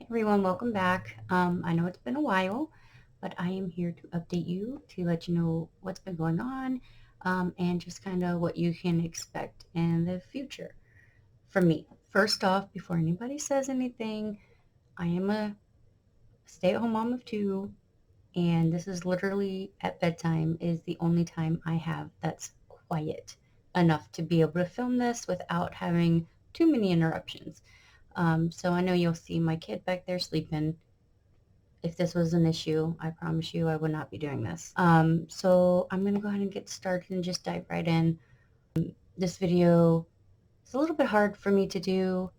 Everyone, welcome back. I know it's been a while, but I am here to update you to let you know what's been going on and just kind of what you can expect in the future from me. First off, before anybody says anything, I am a stay-at-home mom of two, and this is literally at bedtime is the only time I have that's quiet enough to be able to film this without having too many interruptions. So I know you'll see my kid back there sleeping. If this was an issue, I promise you I would not be doing this. So I'm going to go ahead and get started and just dive right in. This video is a little bit hard for me to do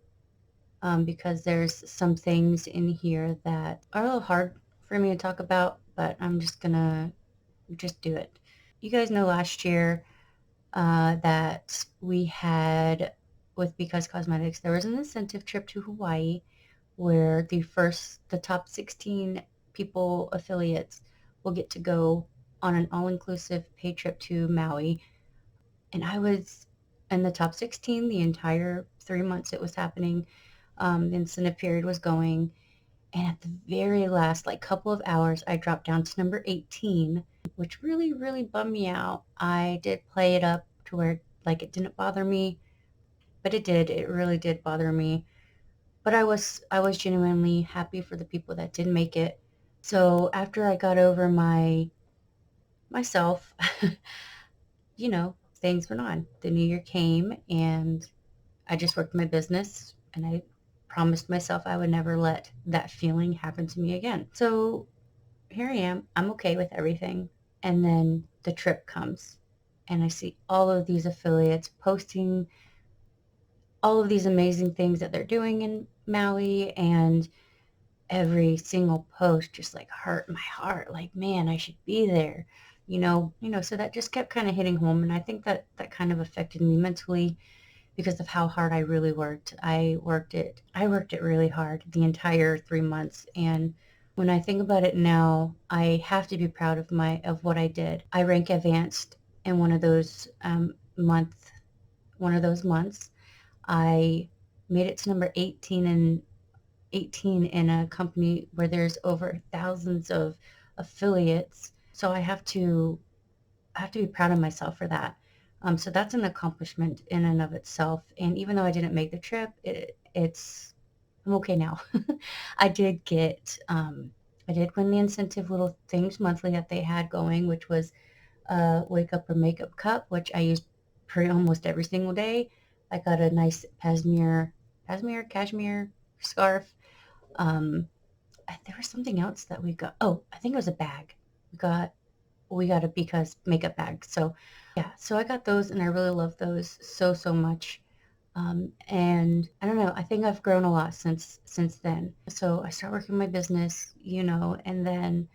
because there's some things in here that are a little hard for me to talk about, but I'm just going to just do it. You guys know last year that we had with Because Cosmetics, there was an incentive trip to Hawaii where the top 16 people affiliates will get to go on an all-inclusive paid trip to Maui. And I was in the top 16 the entire 3 months it was happening. The incentive period was going. And at the very last, like couple of hours, I dropped down to number 18, which really, really bummed me out. I did play it up to where like it didn't bother me, but it did. It really did bother me. But I was genuinely happy for the people that did make it. So after I got over myself, things went on. The new year came and I just worked my business and I promised myself I would never let that feeling happen to me again. So here I am. I'm okay with everything. And then the trip comes and I see all of these affiliates posting all of these amazing things that they're doing in Maui, and every single post just like hurt my heart. Like, man, I should be there. So that just kept kind of hitting home, and I think that that kind of affected me mentally because of how hard I really worked. I worked it really hard the entire 3 months, and when I think about it now, I have to be proud of what I did. I rank advanced in one of those months. I made it to number 18 in a company where there's over thousands of affiliates. So I have to be proud of myself for that. So that's an accomplishment in and of itself. And even though I didn't make the trip, I'm okay now. I did I did win the incentive little things monthly that they had going, which was a wake up or makeup cup, which I use pretty almost every single day. I got a nice cashmere scarf. Um, there was something else that we got. Oh, I think it was a bag. We got a Because makeup bag. So yeah, so I got those and I really love those so, so much. And I don't know, I think I've grown a lot since then. So I started working my business, and then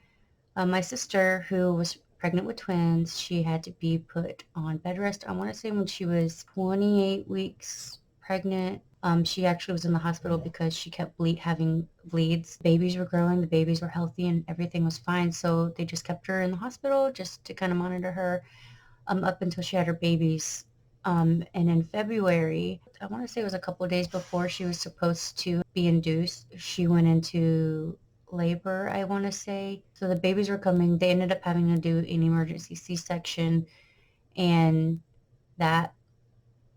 my sister, who was pregnant with twins, she had to be put on bed rest. I want to say when she was 28 weeks pregnant. She actually was in the hospital because she kept having bleeds. Babies were growing, the babies were healthy, and everything was fine. So they just kept her in the hospital just to kind of monitor her up until she had her babies. And in February, I want to say it was a couple of days before she was supposed to be induced, she went into labor, I want to say. So the babies were coming. They ended up having to do an emergency C-section, and that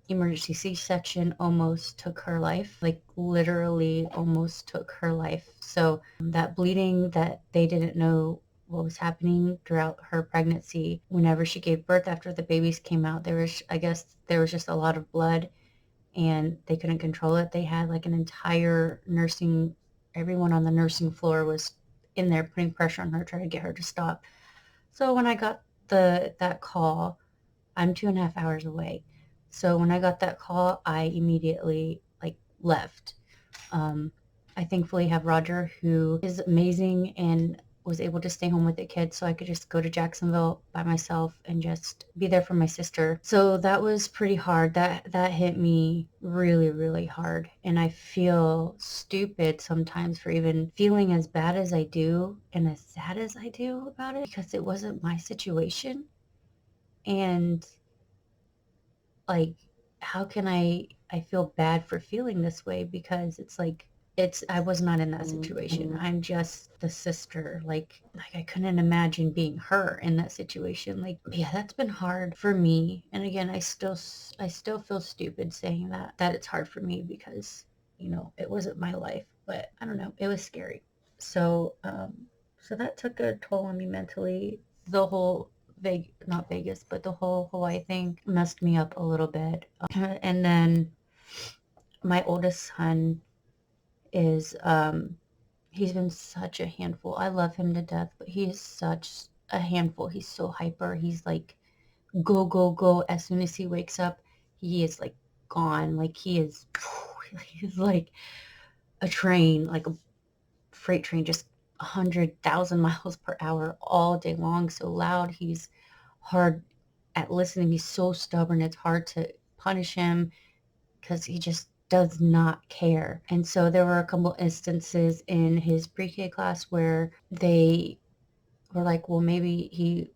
emergency C-section almost took her life, like literally almost took her life. So that bleeding that they didn't know what was happening throughout her pregnancy, whenever she gave birth after the babies came out, I guess there was just a lot of blood and they couldn't control it. They had like an entire everyone on the nursing floor was in there putting pressure on her, trying to get her to stop. So when I got that call, I'm 2.5 hours away. So when I got that call, I immediately like left. Um, I thankfully have Roger, who is amazing and was able to stay home with the kids, so I could just go to Jacksonville by myself and just be there for my sister. So that was pretty hard. That hit me really, really hard, and I feel stupid sometimes for even feeling as bad as I do and as sad as I do about it because it wasn't my situation. And like, how can I feel bad for feeling this way because it's like I was not in that situation. I'm just the sister. Like I couldn't imagine being her in that situation. Like, yeah, that's been hard for me. And again, I still feel stupid saying that it's hard for me because, it wasn't my life, but I don't know, it was scary. So, so that took a toll on me mentally. The whole not Vegas, but the whole Hawaii thing messed me up a little bit. And then my oldest son is he's been such a handful. I love him to death, but he is such a handful. He's so hyper. He's like go go go. As soon as he wakes up, he is like gone. Like he is he's like a train, like a freight train, just 100,000 miles per hour all day long, so loud. He's hard at listening. He's so stubborn. It's hard to punish him because he just does not care. And so there were a couple instances in his pre-K class where they were like, well, maybe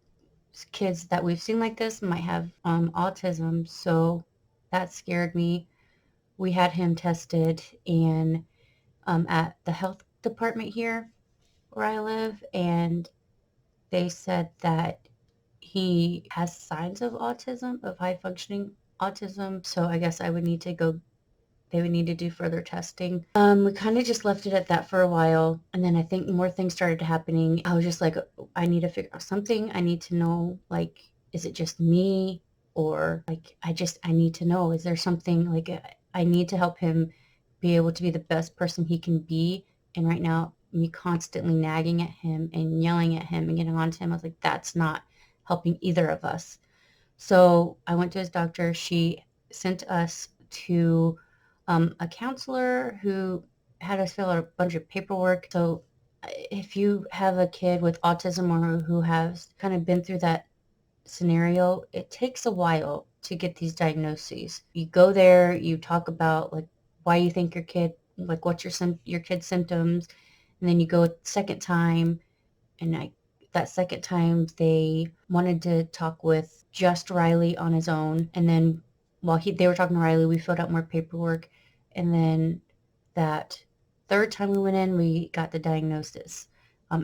kids that we've seen like this might have autism. So that scared me. We had him tested and at the health department here where I live, and they said that he has signs of autism, of high functioning autism. So I guess I would need to go they would need to do further testing. We kind of just left it at that for a while. And then I think more things started happening. I was just like, I need to figure out something. I need to know, like, is it just me? Or like, I need to know, is there something like I need to help him be able to be the best person he can be. And right now, me constantly nagging at him and yelling at him and getting on to him, I was like, that's not helping either of us. So I went to his doctor. She sent us to a counselor who had us fill out a bunch of paperwork. So if you have a kid with autism or who has kind of been through that scenario, it takes a while to get these diagnoses. You go there, you talk about like why you think like what's your kid's symptoms, and then you go a second time, and that second time they wanted to talk with just Riley on his own, and then while they were talking to Riley, we filled out more paperwork, and then that third time we went in, we got the diagnosis,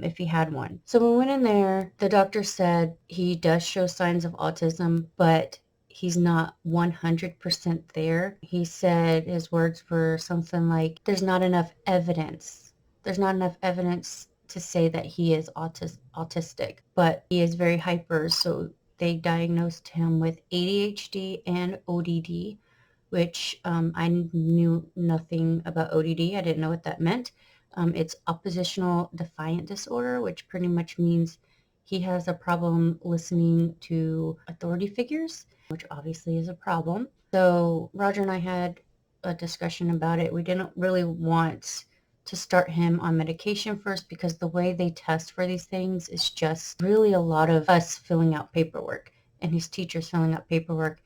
if he had one. So when we went in there, the doctor said he does show signs of autism, but he's not 100% there. He said his words were something like, there's not enough evidence to say that he is autistic, but he is very hyper. So they diagnosed him with ADHD and ODD, which I knew nothing about ODD. I didn't know what that meant. It's oppositional defiant disorder, which pretty much means he has a problem listening to authority figures, which obviously is a problem. So Roger and I had a discussion about it. We didn't really want to start him on medication first because the way they test for these things is just really a lot of us filling out paperwork and his teachers filling out paperwork,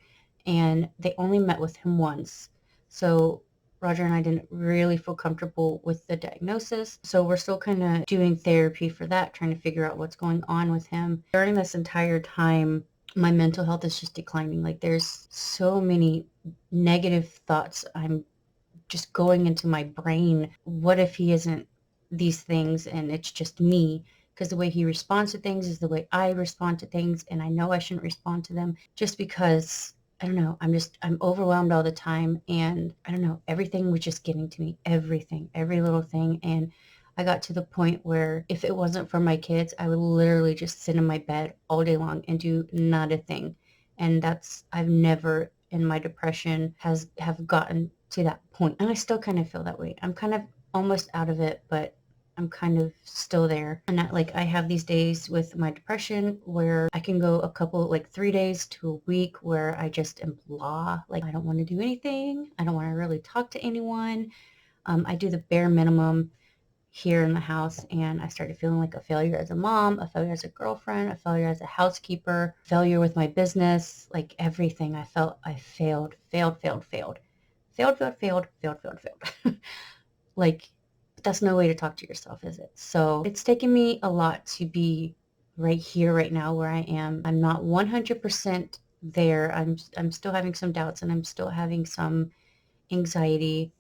and they only met with him once. So Roger and I didn't really feel comfortable with the diagnosis. So we're still kind of doing therapy for that, trying to figure out what's going on with him. During this entire time, my mental health is just declining. Like there's so many negative thoughts I'm just going into my brain. What if he isn't these things and it's just me? Because the way he responds to things is the way I respond to things, and I know I shouldn't respond to them just because I don't know. I'm overwhelmed all the time, and I don't know. Everything was just getting to me. Everything, every little thing, and I got to the point where if it wasn't for my kids, I would literally just sit in my bed all day long and do not a thing. And I've never in my depression have gotten to that point. And I still kind of feel that way. I'm kind of almost out of it, but I'm kind of still there. And I have these days with my depression where I can go a couple, like 3 days to a week where I just am blah. Like I don't want to do anything. I don't want to really talk to anyone. I do the bare minimum here in the house, and I started feeling like a failure as a mom, a failure as a girlfriend, a failure as a housekeeper, failure with my business, like everything. I felt I failed, failed, failed, failed, failed, failed, failed, failed, failed, failed. Like, that's no way to talk to yourself, is it? So it's taken me a lot to be right here, right now, where I am. I'm not 100% there. I'm still having some doubts, and I'm still having some anxiety.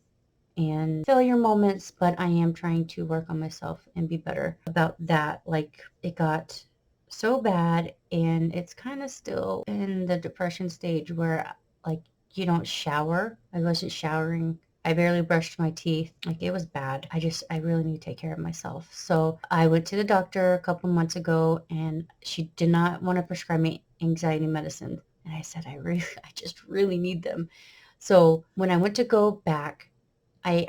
and failure moments, but I am trying to work on myself and be better about that. Like, it got so bad, and it's kind of still in the depression stage where, like, you don't shower. I wasn't showering. I barely brushed my teeth. Like, it was bad. I really need to take care of myself. So I went to the doctor a couple months ago, and she did not want to prescribe me anxiety medicine. And I said, I just really need them. So when I went to go back, I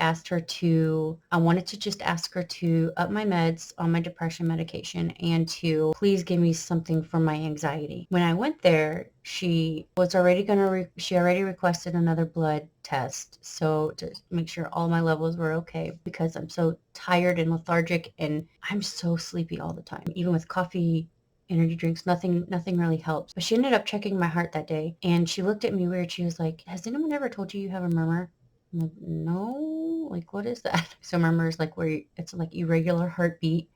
wanted to just ask her to up my meds on my depression medication and to please give me something for my anxiety. When I went there, she already requested another blood test. So to make sure all my levels were okay, because I'm so tired and lethargic and I'm so sleepy all the time. Even with coffee, energy drinks, nothing really helps. But she ended up checking my heart that day, and she looked at me weird. She was like, "Has anyone ever told you have a murmur?" I'm like, "No, like, what is that?" So murmur is like it's like irregular heartbeat.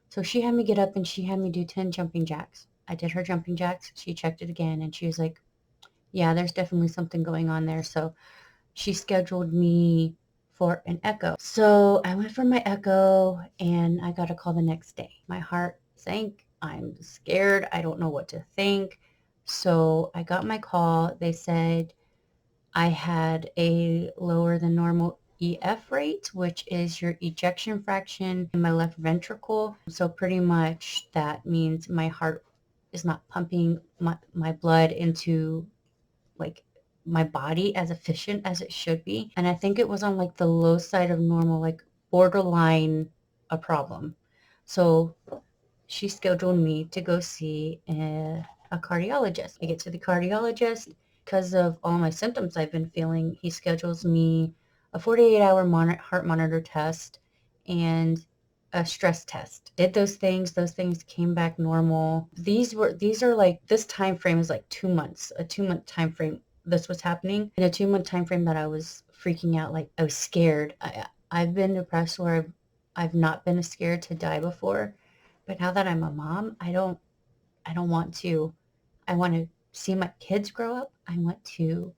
So she had me get up and she had me do 10 jumping jacks. I did her jumping jacks. She checked it again and she was like, "Yeah, there's definitely something going on there." So she scheduled me for an echo. So I went for my echo and I got a call the next day. My heart sank. I'm scared. I don't know what to think. So I got my call. They said I had a lower than normal EF rate, which is your ejection fraction in my left ventricle. So pretty much that means my heart is not pumping my blood into, like, my body as efficient as it should be. And I think it was on, like, the low side of normal, like borderline a problem. So she scheduled me to go see a cardiologist. I get to the cardiologist. Because of all my symptoms I've been feeling, he schedules me a 48-hour heart monitor test and a stress test. Did those things. Those things came back normal. These are like, this time frame is like 2 months, a 2-month time frame. This was happening in a 2-month time frame that I was freaking out. Like, I was scared. I've been depressed where I've not been scared to die before. But now that I'm a mom, I don't want to. I want to see my kids grow up. I want to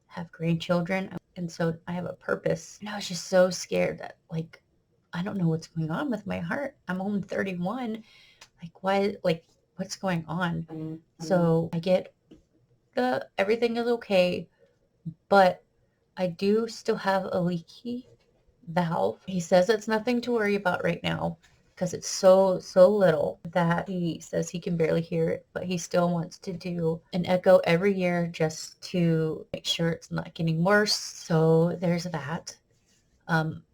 have grandchildren. And so I have a purpose. And I was just so scared that, like, I don't know what's going on with my heart. I'm only 31. Like, why, like, what's going on? So I get everything is okay, but I do still have a leaky valve. He says it's nothing to worry about right now because it's so little that he says he can barely hear it, but he still wants to do an echo every year just to make sure it's not getting worse. So there's that.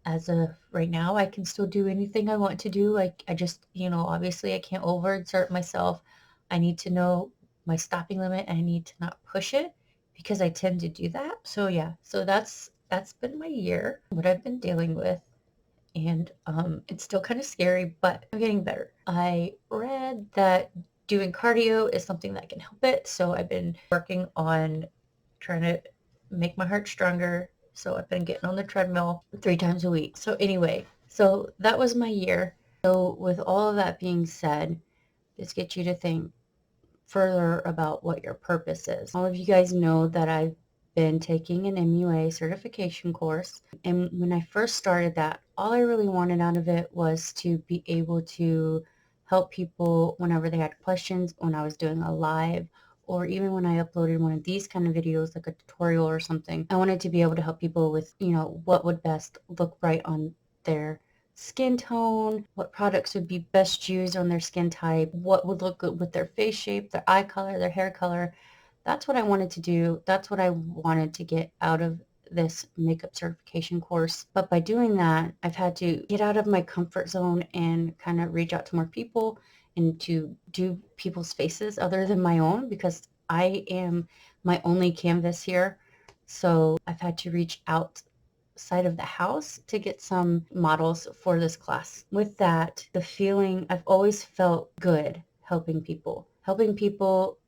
As of right now, I can still do anything I want to do. Like, I just, obviously I can't overexert myself. I need to know my stopping limit. I need to not push it because I tend to do that. So yeah, so that's been my year, what I've been dealing with. And it's still kind of scary, but I'm getting better. I read that doing cardio is something that can help it. So I've been working on trying to make my heart stronger. So I've been getting on the treadmill 3 times a week. So anyway, so that was my year. So with all of that being said, this gets you to think further about what your purpose is. All of you guys know that I've been taking an MUA certification course. And when I first started that, all I really wanted out of it was to be able to help people whenever they had questions, when I was doing a live, or even when I uploaded one of these kind of videos, like a tutorial or something. I wanted to be able to help people with, what would best look right on their skin tone, what products would be best used on their skin type, what would look good with their face shape, their eye color, their hair color. That's what I wanted to do. That's what I wanted to get out of this makeup certification course. But by doing that, I've had to get out of my comfort zone and kind of reach out to more people and to do people's faces other than my own, because I am my only canvas here. So I've had to reach out side of the house to get some models for this class. With that, the feeling, I've always felt good helping people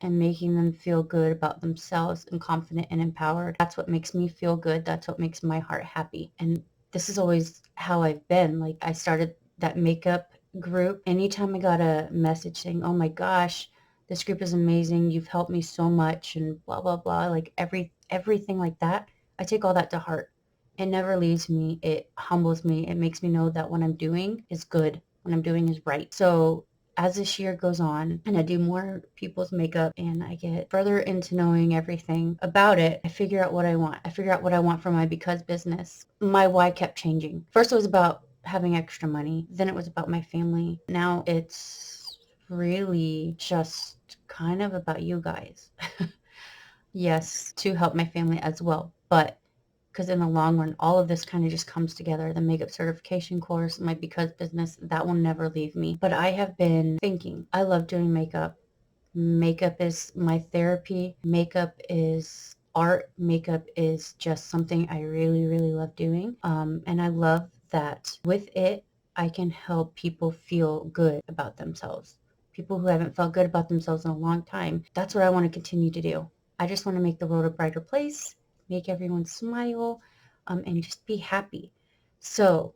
and making them feel good about themselves and confident and empowered. That's what makes me feel good. That's what makes my heart happy. And this is always how I've been. Like, I started that makeup group. Anytime I got a message saying, "Oh my gosh, this group is amazing. You've helped me so much," and blah, blah, blah, like everything like that, I take all that to heart. It never leaves me. It humbles me. It makes me know that what I'm doing is good. What I'm doing is right. So as this year goes on and I do more people's makeup and I get further into knowing everything about it, I figure out what I want. I figure out what I want for my because business. My why kept changing. First it was about having extra money. Then it was about my family. Now it's really just kind of about you guys. Yes, to help my family as well. But because in the long run, all of this kind of just comes together. The makeup certification course, my because business, that will never leave me. But I have been thinking, I love doing makeup. Makeup is my therapy. Makeup is art. Makeup is just something I really, really love doing. And I love that with it, I can help people feel good about themselves. People who haven't felt good about themselves in a long time. That's what I want to continue to do. I just want to make the world a brighter place, make everyone smile, and just be happy. So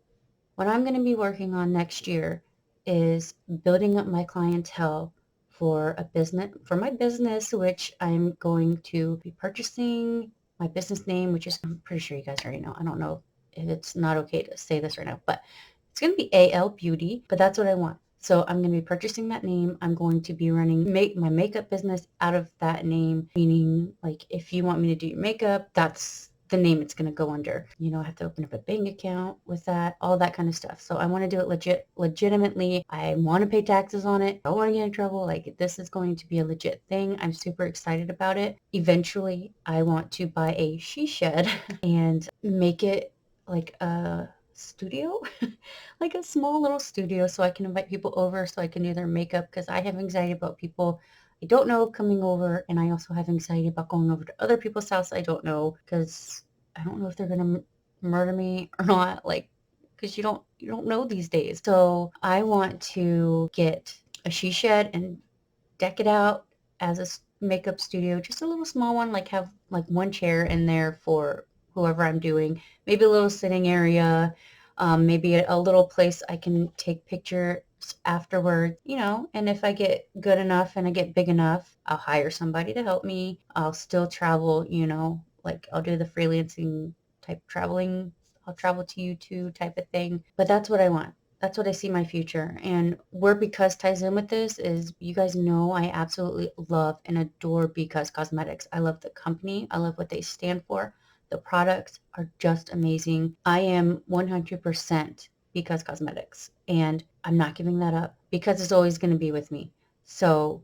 what I'm going to be working on next year is building up my clientele for a business, for my business, which I'm going to be purchasing my business name, which is, I'm pretty sure you guys already know. I don't know if it's not okay to say this right now, but it's going to be AL Beauty, but that's what I want. So I'm going to be purchasing that name. I'm going to be running my makeup business out of that name, meaning like if you want me to do your makeup, that's the name it's going to go under. You know, I have to open up a bank account with that, all that kind of stuff. So I want to do it legitimately. I want to pay taxes on it. I don't want to get in trouble. Like this is going to be a legit thing. I'm super excited about it. Eventually, I want to buy a she shed and make it like a studio, like a small little studio so I can invite people over so I can do their makeup because I have anxiety about people I don't know coming over, and I also have anxiety about going over to other people's house I don't know because I don't know if they're gonna murder me or not, like because you don't know these days. So I want to get a she shed and deck it out as a makeup studio, just a little small one, like have like one chair in there for whoever I'm doing, maybe a little sitting area, maybe a little place I can take pictures afterward, you know, and if I get good enough and I get big enough, I'll hire somebody to help me. I'll still travel, you know, like I'll do the freelancing type traveling. I'll travel to you too type of thing. But that's what I want. That's what I see my future. And where Because ties in with this is you guys know I absolutely love and adore Because Cosmetics. I love the company. I love what they stand for. The products are just amazing. I am 100% Because Cosmetics. And I'm not giving that up because it's always going to be with me. So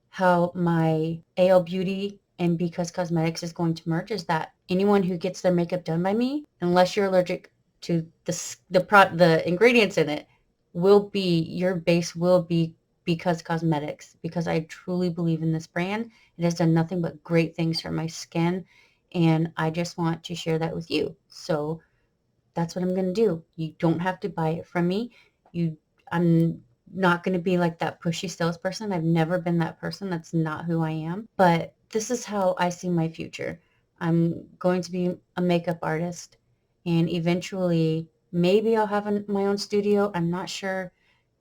how my AL Beauty and Because Cosmetics is going to merge is that anyone who gets their makeup done by me, unless you're allergic to the ingredients in it, will be your base will be Because Cosmetics because I truly believe in this brand. It has done nothing but great things for my skin, and I just want to share that with you. So that's what I'm going to do. You don't have to buy it from me. You, I'm not going to be like that pushy salesperson. I've never been that person. That's not who I am. But this is how I see my future. I'm going to be a makeup artist and eventually maybe I'll have my own studio. I'm not sure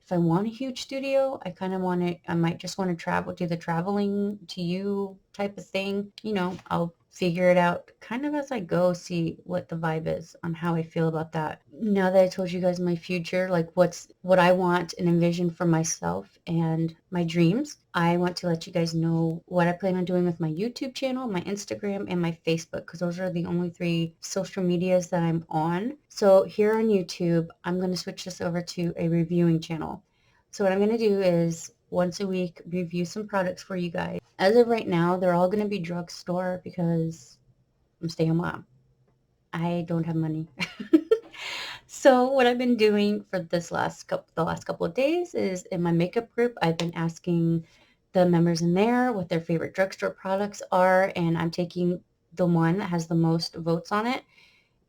if I want a huge studio. I kind of want to, I might just want to travel, do the traveling to you type of thing. You know, I'll figure it out kind of as I go, see what the vibe is on how I feel about that. Now that I told you guys my future, like what I want and envision for myself and my dreams, I want to let you guys know what I plan on doing with my YouTube channel, my Instagram, and my Facebook, because those are the only three social medias that I'm on. So here on YouTube, I'm going to switch this over to a reviewing channel. So what I'm going to do is once a week review some products for you guys. As of right now, they're all going to be drugstore because I'm staying mom. I don't have money. So what I've been doing for the last couple of days is in my makeup group, I've been asking the members in there what their favorite drugstore products are, and I'm taking the one that has the most votes on it,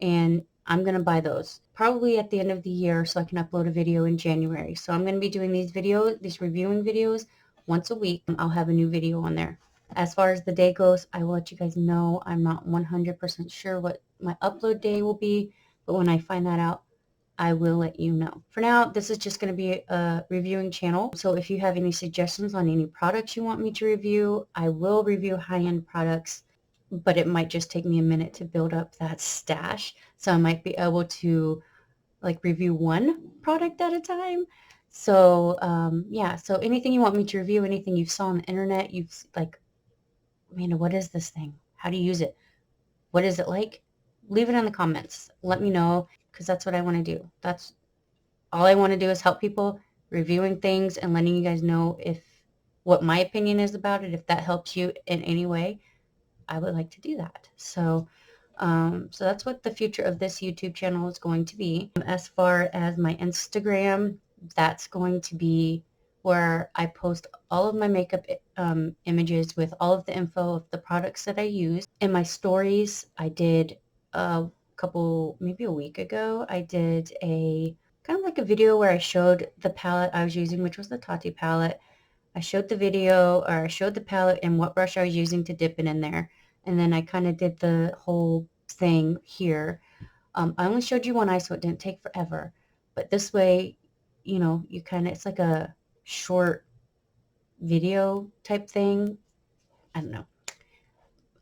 and I'm going to buy those probably at the end of the year so I can upload a video in January. So I'm going to be doing these reviewing videos once a week. I'll have a new video on there. As far as the day goes, I will let you guys know. I'm not 100% sure what my upload day will be, but when I find that out, I will let you know. For now, this is just going to be a reviewing channel. So if you have any suggestions on any products you want me to review, I will review high-end products. but it might just take me a minute to build up that stash. So I might be able to like review one product at a time. So yeah, so anything you want me to review, anything you saw on the internet, you've like, Amanda, what is this thing? How do you use it? What is it like? Leave it in the comments. Let me know because that's what I want to do. That's all I want to do is help people reviewing things and letting you guys know if what my opinion is about it. If that helps you in any way, I would like to do that. So that's what the future of this YouTube channel is going to be. As far as my Instagram, that's going to be where I post all of my makeup images with all of the info of the products that I use. In my stories, I did a couple, maybe a week ago, I did a kind of like a video where I showed the palette I was using, which was the Tati palette. I showed the video, or I showed the palette and what brush I was using to dip it in there. And then I kind of did the whole thing here. I only showed you one eye, so it didn't take forever. But this way, you know, you kind of, it's like a short video type thing. I don't know.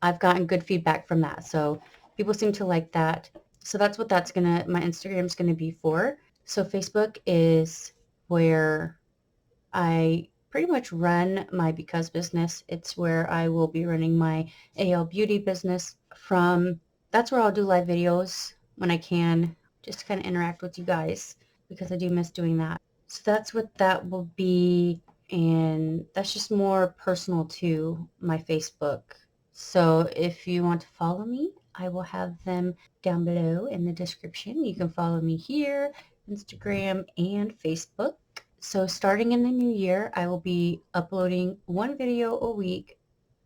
I've gotten good feedback from that. So people seem to like that. So that's what my Instagram's gonna be for. So Facebook is where I pretty much run my Because business. It's where I will be running my AL Beauty business from. That's where I'll do live videos when I can, just to kind of interact with you guys because I do miss doing that. So that's what that will be, and that's just more personal to my Facebook. So if you want to follow me, I will have them down below in the description. You can follow me here, Instagram, and Facebook. So starting in the new year, I will be uploading one video a week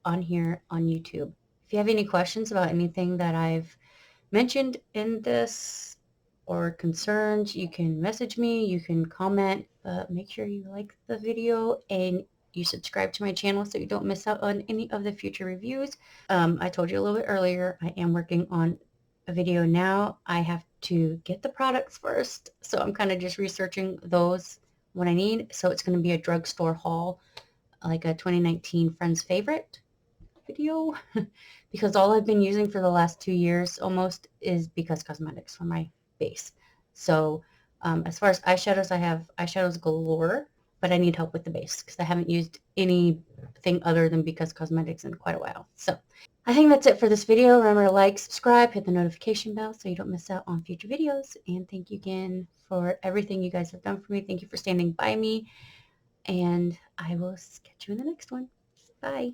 on here on YouTube. If you have any questions about anything that I've mentioned in this or concerns, you can message me, you can comment, but make sure you like the video and you subscribe to my channel so you don't miss out on any of the future reviews. I told you a little bit earlier, I am working on a video now. I have to get the products first, so I'm kind of just researching those, what I need. So it's going to be a drugstore haul, like a 2019 Friends Favorite video, because all I've been using for the last 2 years almost is Because Cosmetics for my base. So as far as eyeshadows, I have eyeshadows galore, but I need help with the base because I haven't used anything other than Because Cosmetics in quite a while. So I think that's it for this video. Remember to like, subscribe, hit the notification bell so you don't miss out on future videos. And thank you again for everything you guys have done for me. Thank you for standing by me. And I will catch you in the next one. Bye.